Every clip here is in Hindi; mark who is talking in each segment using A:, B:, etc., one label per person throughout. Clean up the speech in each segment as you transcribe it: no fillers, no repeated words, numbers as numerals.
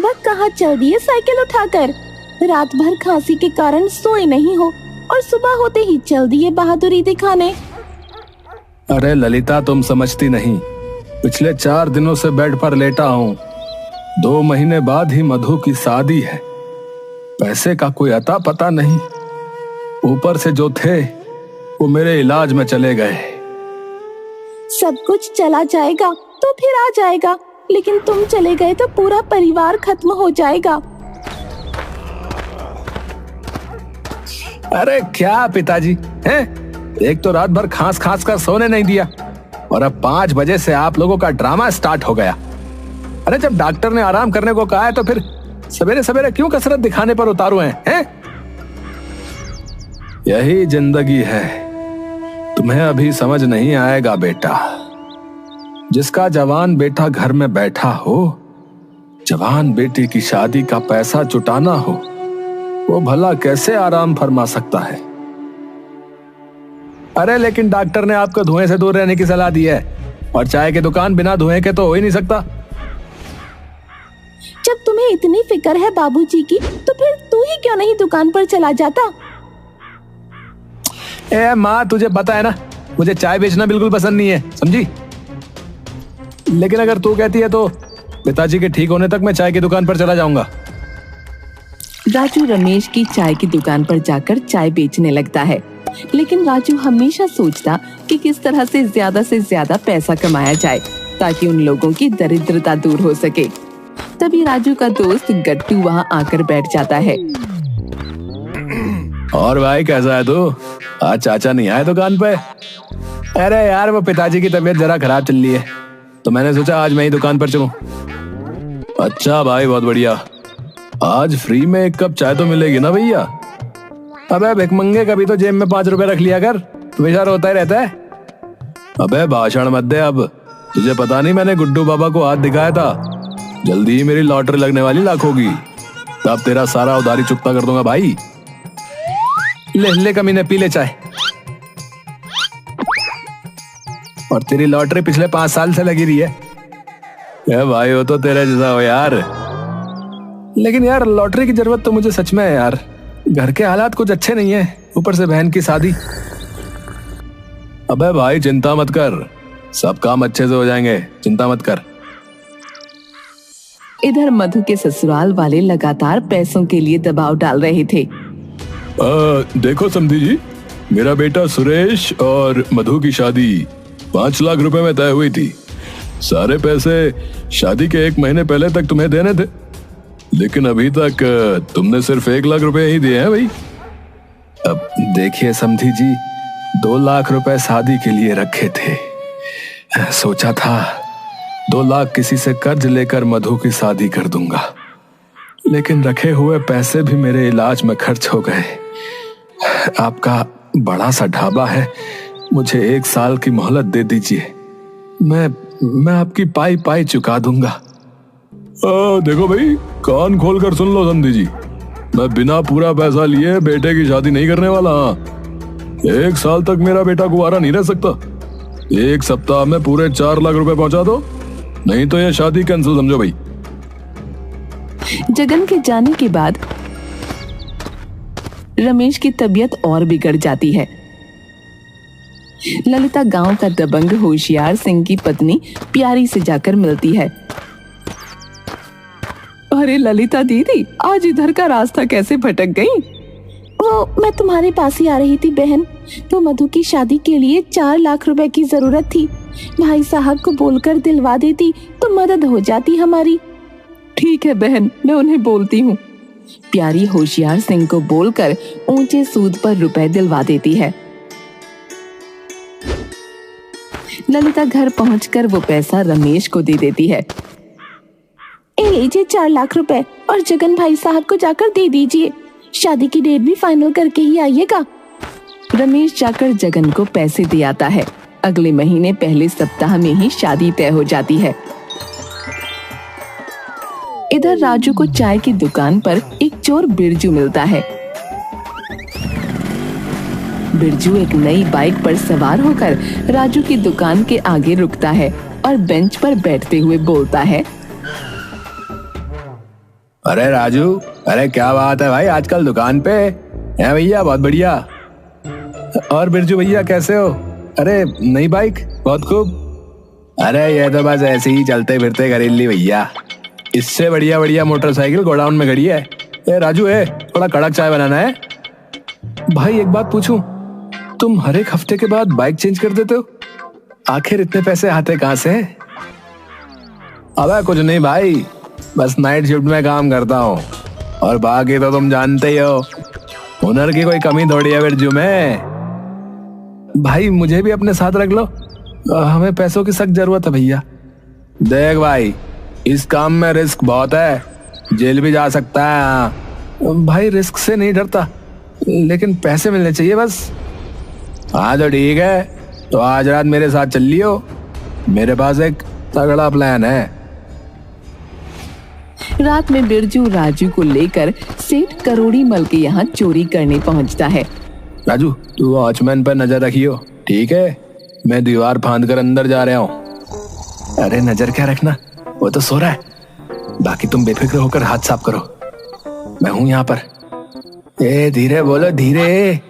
A: सुबह कहाँ चल दिए साइकिल उठाकर। रात भर खांसी के कारण सोए नहीं हो और सुबह होते ही चल दिए बहादुरी दिखाने।
B: अरे ललिता, तुम समझती नहीं। पिछले 4 दिनों से बेड पर लेटा हूँ। 2 महीने बाद ही मधु की शादी है। पैसे का कोई अता पता नहीं। ऊपर से जो थे वो मेरे इलाज में चले गए।
A: सब कुछ चला जाएगा तो फिर आ जाएगा, लेकिन तुम चले गए तो पूरा परिवार खत्म हो जाएगा।
B: अरे क्या पिताजी हैं? एक तो रात भर खांस खांस कर सोने नहीं दिया और अब 5 बजे से आप लोगों का ड्रामा स्टार्ट हो गया। अरे जब डॉक्टर ने आराम करने को कहा है तो फिर सवेरे सवेरे क्यों कसरत दिखाने पर उतारू हैं? यही जिंदगी है। तुम्हें अभी समझ नहीं आएगा बेटा। जिसका जवान बेटा घर में बैठा हो, जवान बेटी की शादी का पैसा जुटाना हो, वो भला कैसे आराम फरमा सकता है? अरे लेकिन डॉक्टर ने आपको धुएं से दूर रहने की सलाह दी है और चाय की दुकान बिना धुएं के तो हो ही नहीं सकता।
A: जब तुम्हें इतनी फिक्र है बाबूजी की, तो फिर तू ही क्यों नहीं दुकान पर चला जाता?
B: ए माँ, तुझे पता है ना, मुझे चाय बेचना बिल्कुल पसंद नहीं है, समझी? लेकिन अगर तू कहती है तो पिताजी के ठीक होने तक मैं चाय की दुकान पर चला जाऊंगा।
C: राजू रमेश की चाय की दुकान पर जाकर चाय बेचने लगता है, लेकिन राजू हमेशा सोचता कि किस तरह से ज्यादा पैसा कमाया जाए ताकि उन लोगों की दरिद्रता दूर हो सके। तभी राजू का दोस्त गट्टू वहाँ आकर बैठ जाता है।
B: और भाई कैसा है तू? आज चाचा नहीं आए दुकान पे? अरे यार, वो पिताजी की तबीयत जरा खराब चल रही है तो मैंने सोचा आज मैं ही दुकान पर चलूं। अच्छा भाई, बहुत बढ़िया। आज फ्री में 1 कप चाय तो मिलेगी ना भैया? अबे भिखमंगे, कभी तो जेब में 5 रुपए रख लिया कर, विचार होता ही रहता है। अबे भाषण मत दे अब। तुझे पता नहीं मैंने गुड्डू बाबा को हाथ दिखाया था। जल्दी ही मेरी लॉटरी लगने वाली लाखों की, तब तेरा सारा उधारी चुकता कर दूंगा भाई। ले कमीने, पी ले चाय। और तेरी लॉटरी पिछले 5 साल से लगी रही है। ए भाई, वो तो तेरे जैसा हो यार। लेकिन यार, लॉटरी की जरूरत तो मुझे सच में है यार। घर के हालात कुछ अच्छे नहीं है, ऊपर से बहन की शादी। अबे भाई चिंता मत कर, सब काम अच्छे से हो जाएंगे, चिंता मत कर।
C: इधर मधु के ससुराल वाले लगातार पैसों के लिए दबाव डाल रहे थे।
B: देखो समधी जी, मेरा बेटा सुरेश और मधु की शादी 5 लाख रुपए में तय हुई थी। सारे पैसे शादी के 1 महीने पहले तक तुम्हें देने थे, लेकिन अभी तक तुमने सिर्फ 1 लाख रुपए ही दिए हैं भाई। अब देखिए समधी जी, 2 लाख रुपए शादी के लिए रखे थे। सोचा था 2 लाख किसी से कर्ज लेकर मधु की शादी कर दूंगा, लेकिन रखे हुए पैसे भी मेरे इलाज में खर्च हो गए। आपका बड़ा सा ढाबा है, मुझे 1 साल की मोहलत दे दीजिए। मैं आपकी पाई चुका दूंगा। देखो भाई, कान खोल कर सुन लो समधी जी, मैं बिना पूरा पैसा लिए बेटे की शादी नहीं करने वाला। 1 साल तक मेरा बेटा कुंवारा नहीं रह सकता। 1 सप्ताह में पूरे 4 लाख रुपए पहुंचा दो, नहीं तो ये शादी कैंसिल समझो भाई।
C: जगन के जाने के बाद रमेश की तबीयत और बिगड़ जाती है। ललिता गांव का दबंग होशियार सिंह की पत्नी प्यारी से जाकर मिलती है। अरे ललिता दीदी, आज इधर का रास्ता कैसे भटक गई?
A: वो मैं तुम्हारे पास ही आ रही थी बहन। तो मधु की शादी के लिए 4 लाख रुपए की जरूरत थी। भाई साहब को बोलकर दिलवा देती तो मदद हो जाती हमारी।
C: ठीक है बहन, मैं उन्हें बोलती हूँ। प्यारी होशियार सिंह को बोलकर ऊंचे सूद पर रुपए दिलवा देती है। ललिता घर पहुंचकर वो पैसा रमेश को दे देती है।
A: ए लीजिए 4 लाख रुपए, और जगन भाई साहब को जाकर दे दीजिए। शादी की डेट भी फाइनल करके ही आइएगा।
C: रमेश जाकर जगन को पैसे दे आता है। अगले महीने पहले सप्ताह में ही शादी तय हो जाती है। इधर राजू को चाय की दुकान पर एक चोर बिरजू मिलता है। बिरजू एक नई बाइक पर सवार होकर राजू की दुकान के आगे रुकता है और बेंच पर बैठते हुए बोलता है,
B: अरे राजू, अरे क्या बात है भाई, आजकल दुकान पे है भैया? बहुत बढ़िया। और बिरजू भैया कैसे हो? अरे नई बाइक, बहुत खूब। अरे ये तो बस ऐसे ही चलते फिरते खरीद ली भैया, इससे बढ़िया बढ़िया मोटरसाइकिल गोडाउन में खड़ी है। ए राजू, थोड़ा कड़क चाय बनाना है। भाई एक बात पूछूं, तुम हर एक हफ्ते के बाद बाइक चेंज कर देते हो, आखिर इतने पैसे आते कहां से? अबे कुछ नहीं भाई, बस नाइट शिफ्ट में काम करता हूँ, और बाकी तो तुम जानते ही हो, हुनर की कोई कमी थोड़ी है बिरजू में। भाई मुझे भी अपने साथ रख लो, हमें पैसों की सख्त जरूरत है भैया। देख भाई, इस काम में रिस्क बहुत है, जेल भी जा सकता है। हाँ भाई, रिस्क से नहीं डरता, लेकिन पैसे मिलने चाहिए बस। हाँ तो ठीक है, तो आज रात मेरे साथ चल लियो, मेरे पास एक तगड़ा प्लान है।
C: रात में बिरजू राजू को लेकर सेठ करोड़ी मल के यहाँ चोरी करने पहुँचता है।
B: राजू, तू वॉचमैन पर नजर रखियो, ठीक है? मैं दीवार फांद कर अंदर जा रहा हूँ। अरे नजर क्या रखना, वो तो सो रहा है। बाकी तुम बेफिक्र होकर हाथ साफ करो, मैं हूं यहाँ पर। धीरे बोलो, धीरे।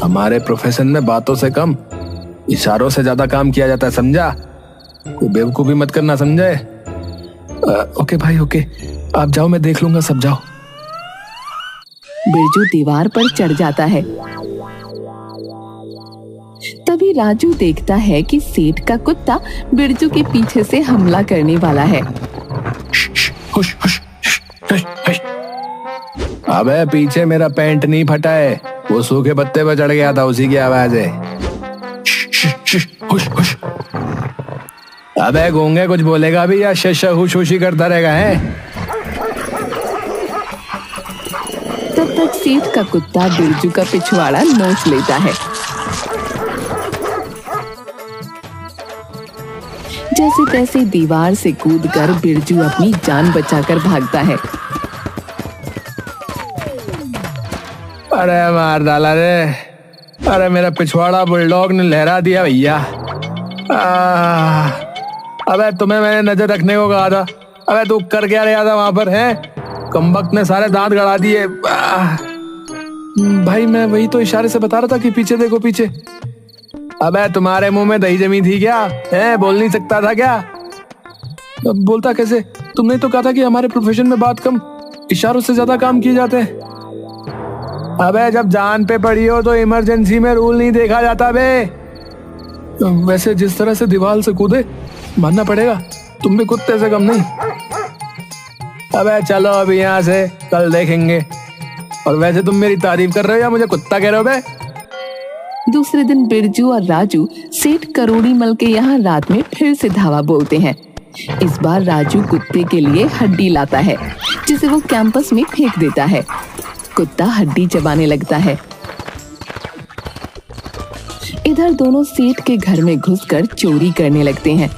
B: हमारे प्रोफेशन में बातों से कम इशारों से ज्यादा काम किया जाता है, समझा? कोई बेवकूफी मत करना, समझे? ओके भाई ओके, आप जाओ, मैं देख लूंगा, सब जाओ।
C: बिरजू दीवार पर चढ़ जाता है। तभी राजू देखता है कि सेठ का कुत्ता बिरजू के पीछे से हमला करने वाला है।
B: हुश, हुश, हुश, हुश। अबे पीछे मेरा पैंट नहीं फटा है, वो सूखे पत्ते पे चढ़ गया था, उसी की आवाज है। हुश, हुश। अबे गूंगे, कुछ बोलेगा भी या शश हुश हुशी करता रहेगा है?
C: तब तक सेठ का कुत्ता बिरजू का पिछवाड़ा नोच लेता है। जैसे तैसे दीवार से कूदकर बिरजू अपनी जान बचाकर भागता है।
B: अरे मार डाला रे, अरे मेरा पिछवाड़ा बुलडॉग ने लहरा दिया भैया। अबे तुम्हें मैंने नजर रखने को कहा था, अबे तू कर क्या रहा था वहां पर? है कमबख्त ने सारे दांत गड़ा दिए। भाई मैं वही तो इशारे से बता रहा था कि पीछे देखो, पीछे। अबे तुम्हारे मुंह में दही जमी थी क्या? है बोल नहीं सकता था क्या? बोलता कैसे? तुमने तो कहा था कि हमारे प्रोफेशन में बात कम इशारों से ज्यादा काम किए जाते हैं। अबे जब जान पे पड़ी हो तो इमरजेंसी में रूल नहीं देखा जाता बे। वैसे जिस तरह से दीवार से कूदे, मानना पड़ेगा तुम भी कुत्ते से कम नहीं। अबे चलो अभी यहाँ से, कल देखेंगे। और वैसे तुम मेरी तारीफ कर रहे हो या मुझे कुत्ता कह रहे हो बे?
C: दूसरे दिन बिरजू और राजू सेठ करोड़ी मल के यहाँ रात में फिर से धावा बोलते हैं। इस बार राजू कुत्ते के लिए हड्डी लाता है, जिसे वो कैंपस में फेंक देता है। कुत्ता हड्डी चबाने लगता है। इधर दोनों सेठ के घर में घुसकर चोरी करने लगते हैं।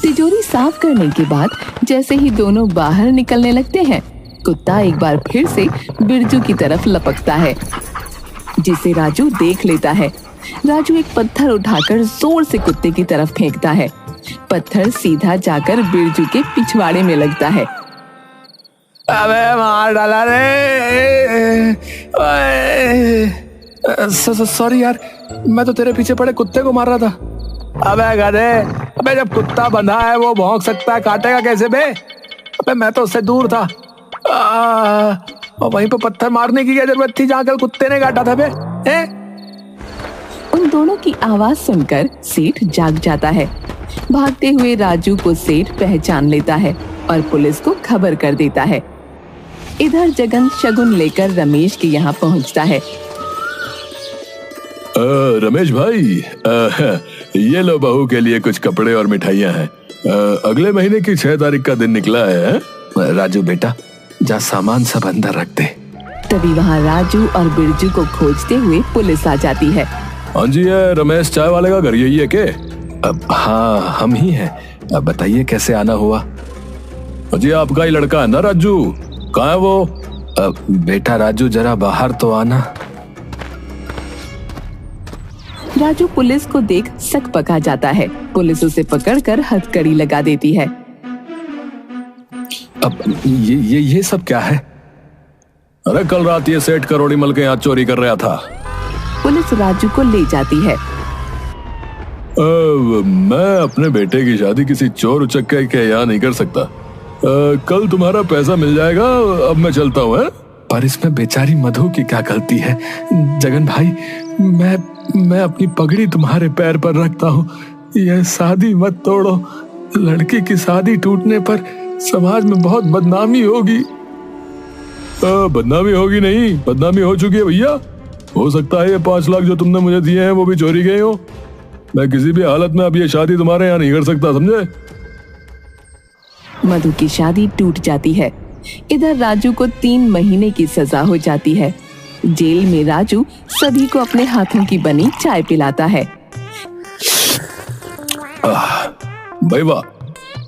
C: तिजोरी साफ करने के बाद जैसे ही दोनों बाहर निकलने लगते हैं, कुत्ता एक बार फिर से बिरजू की तरफ लपकता है, जिसे राजू देख लेता है। राजू एक पत्थर उठाकर जोर से कुत्ते की तरफ फेंकता है। पत्थर सीधा जाकर बिरजू के पिछवाड़े में लगता है।
B: अबे मार डाला रे। सॉरी यार, मैं तो तेरे पीछे पड़े कुत्ते को मार रहा था। अबे गधे, अबे जब कुत्ता बंधा है वो भौंक सकता है, काटेगा कैसे बे? अबे मैं तो उससे दूर था। और वहीं पे पत्थर मारने की क्या जरूरत थी जहाँ कल कुत्ते ने काटा था बे?
C: उन दोनों की आवाज सुनकर सेठ जाग जाता है। भागते हुए राजू को सेठ पहचान लेता है और पुलिस को खबर कर देता है। इधर जगन शगुन लेकर रमेश के यहाँ पहुँचता है।
B: रमेश भाई, ये लो बहू के लिए कुछ कपड़े और मिठाइयाँ हैं। अगले महीने की 6 तारीख का दिन निकला है। राजू बेटा, जा सामान सब अंदर रख दे।
C: तभी वहाँ राजू और बिरजू को खोजते हुए पुलिस आ जाती है।
B: हाँ जी, रमेश चाय वाले का घर यही है के? हाँ हम ही हैं। अब बताइए कैसे आना हुआ? जी आपका ही लड़का है ना राजू? कहाँ है वो? बेटा राजू जरा बाहर तो आना।
C: राजू पुलिस को देख सक पका जाता है। पुलिस उसे पकड़कर हथकड़ी लगा देती है।
B: अब ये सब क्या है? अरे कल रात ये सेठ करोड़ीमल के यहाँ चोरी कर रहा था।
C: पुलिस राजू को ले जाती है।
B: मैं अपने बेटे की शादी किसी चोर उचक्के के यहाँ नहीं कर सकता। कल तुम्हारा पैसा मिल जाएगा, अब मैं चलता हूँ। पर इसमें बेचारी मधु की क्या गलती है? जगन भाई, मैं अपनी पगड़ी तुम्हारे पैर पर रखता हूँ, यह शादी मत तोड़ो। लड़की की शादी टूटने पर समाज में बहुत बदनामी होगी। बदनामी होगी नहीं, बदनामी हो चुकी है भैया। हो सकता है ये 5 लाख जो तुमने मुझे दिए हैं वो भी चोरी गए हो। मैं किसी भी हालत में अब ये शादी तुम्हारे यहाँ नहीं कर सकता, समझे?
C: मधु की शादी टूट जाती है। इधर राजू को 3 महीने की सजा हो जाती है। जेल में राजू सभी को अपने हाथों की बनी चाय पिलाता है।
B: भाई वाह,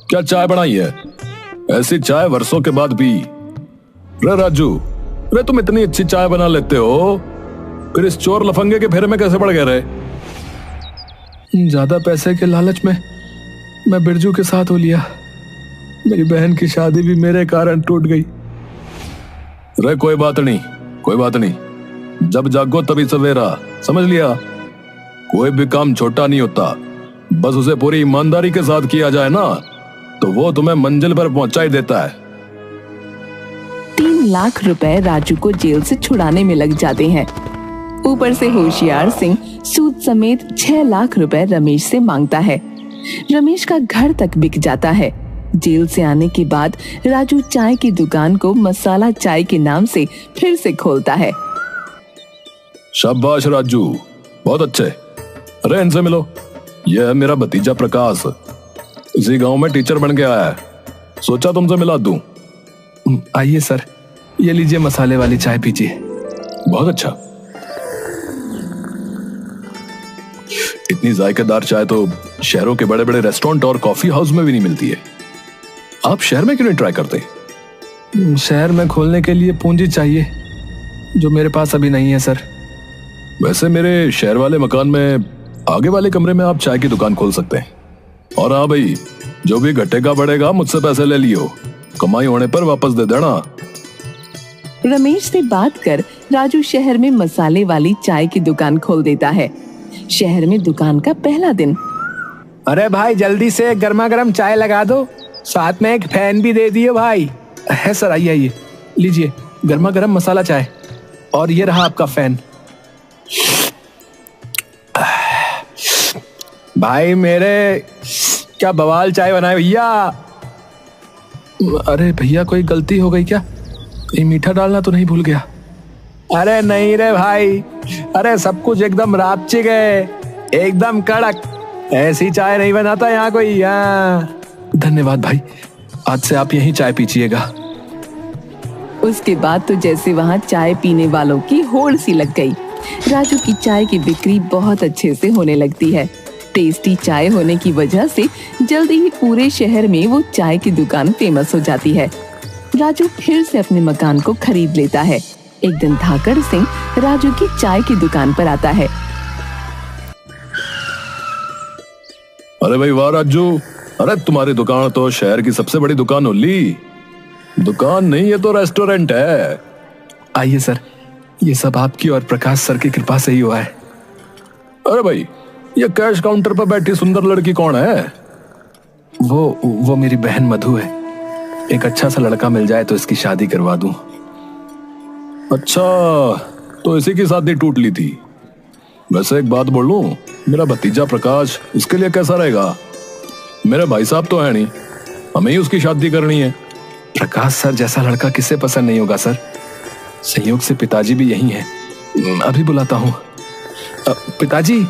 B: क्या चाय बनाई है! ऐसी चाय वर्षों के बाद पी। रे राजू, रे तुम इतनी अच्छी चाय बना लेते हो, फिर इस चोर लफंगे के फेरे में कैसे पड़ गए रे? ज्यादा पैसे के लालच में मैं बिरजू के साथ हो लिया। मेरी बहन की शादी भी मेरे कारण टूट गई। रे कोई बात नहीं, कोई बात नहीं। जब जागो तभी सवेरा, समझ लिया? कोई भी काम छोटा नहीं होता, बस उसे पूरी ईमानदारी के साथ किया जाए ना, तो वो तुम्हें मंजिल पर पहुंचा ही देता है।
C: 3 लाख रुपए राजू को जेल से छुड़ाने में लग जाते हैं। ऊपर से होशियार सिंह सूद समेत 6 लाख रुपए रमेश से मांगता है। रमेश का घर तक बिक जाता है। जेल से आने के बाद राजू चाय की दुकान को मसाला चाय के नाम से फिर से खोलता है।
B: शाबाश राजू, बहुत अच्छे। अरे इनसे मिलो, यह है मेरा भतीजा प्रकाश, इसी गांव में टीचर बन के आया है। सोचा तुमसे मिला दूं। आइए सर, ये लीजिए मसाले वाली चाय पीजिए। बहुत अच्छा। इतनी जायकेदार चाय तो शहरों के बड़े बड़े रेस्टोरेंट और कॉफी हाउस में भी नहीं मिलती है। आप शहर में क्यों नहीं ट्राई करते? शहर में खोलने के लिए पूंजी चाहिए, जो मेरे पास अभी नहीं है सर। वैसे मेरे शहर वाले मकान में आगे वाले कमरे में आप चाय की दुकान खोल सकते हैं। और हाँ भाई, जो भी घटेगा बढ़ेगा मुझसे पैसे ले लियो, कमाई होने पर वापस दे देना।
C: रमेश से बात कर राजू शहर में मसाले वाली चाय की दुकान खोल देता है। शहर में दुकान का पहला दिन।
D: अरे भाई, जल्दी से गर्मा गर्म चाय लगा दो, साथ में एक फैन भी दे दियो भाई।
B: है सर, आइए आइए, लीजिए गर्मा गर्म मसाला चाय, और ये रहा आपका फैन।
D: भाई मेरे क्या बवाल चाय बनाए भैया।
B: अरे भैया, कोई गलती हो गई क्या? कहीं मीठा डालना तो नहीं भूल गया?
D: अरे नहीं रे भाई, अरे सब कुछ एकदम रापचिक है, एकदम कड़क। ऐसी चाय नहीं बनाता यहाँ कोई।
B: धन्यवाद भाई, आज से आप यहीं चाय पीजिएगा।
C: उसके बाद तो जैसे वहाँ चाय पीने वालों की होड़ सी लग गई। राजू की चाय की बिक्री बहुत अच्छे से होने लगती है। टेस्टी चाय होने की वजह से जल्दी ही पूरे शहर में वो चाय की दुकान फेमस हो जाती है। राजू फिर से अपने मकान को खरीद लेता है। एक दिन धाकड़ सिंह राजू की चाय की दुकान पर आता है।
B: अरे भाई वाह राजू, अरे तुम्हारी दुकान तो शहर की सबसे बड़ी दुकान होली। दुकान नहीं, ये तो रेस्टोरेंट है। आइए सर, ये सब आपकी और प्रकाश सर की कृपा से ही हुआ है। अरे भाई, ये कैश काउंटर पर बैठी सुंदर लड़की कौन है? वो मेरी बहन मधु है। एक अच्छा सा लड़का मिल जाए तो इसकी शादी करवा दूं। अच्छा, तो इसी की शादी टूट ली थी। वैसे एक बात बोलूं, मेरा भतीजा प्रकाश इसके लिए कैसा रहेगा? मेरे भाई साहब तो है नहीं, हमें ही उसकी शादी करनी है। प्रकाश सर जैसा लड़का किसे पसंद नहीं होगा सर। संयोग से पिताजी भी यही हैं। अभी बुलाता हूँ। पिताजी,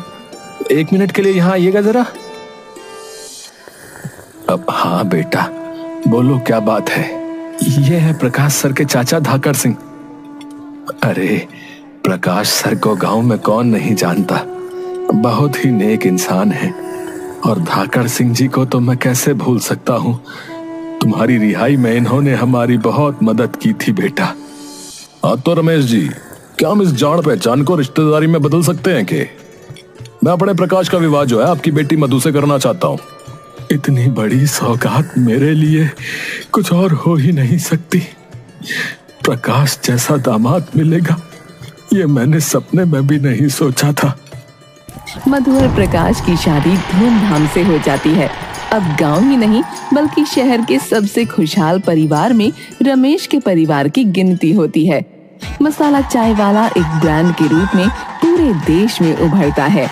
B: 1 मिनट के लिए यहाँ आइएगा जरा। अब हाँ बेटा, बोलो क्या बात है? ये है प्रकाश सर के चाचा धाकड़ सिंह। अरे प्रकाश सर को गांव में कौन नहीं जानता, बहुत ही नेक इंसान है। और धाकड़ सिंह जी को तो मैं कैसे भूल सकता हूँ। तुम्हारी रिहाई में इन्होंने हमारी बहुत मदद की थी बेटा। हाँ तो रमेश जी, क्या हम इस जान पहचान को रिश्तेदारी में बदल सकते हैं कि? मैं अपने प्रकाश का विवाह जो है आपकी बेटी मधु से करना चाहता हूँ। इतनी बड़ी सौगात मेरे लिए कुछ और हो ही नहीं सकती। प्रकाश जैसा दामाद मिलेगा, ये मैंने सपने में भी नहीं सोचा था।
C: मधु और प्रकाश की शादी धूमधाम से हो जाती है। अब गांव ही नहीं बल्कि शहर के सबसे खुशहाल परिवार में रमेश के परिवार की गिनती होती है। मसाला चाय वाला एक ब्रांड के रूप में पूरे देश में उभरता है।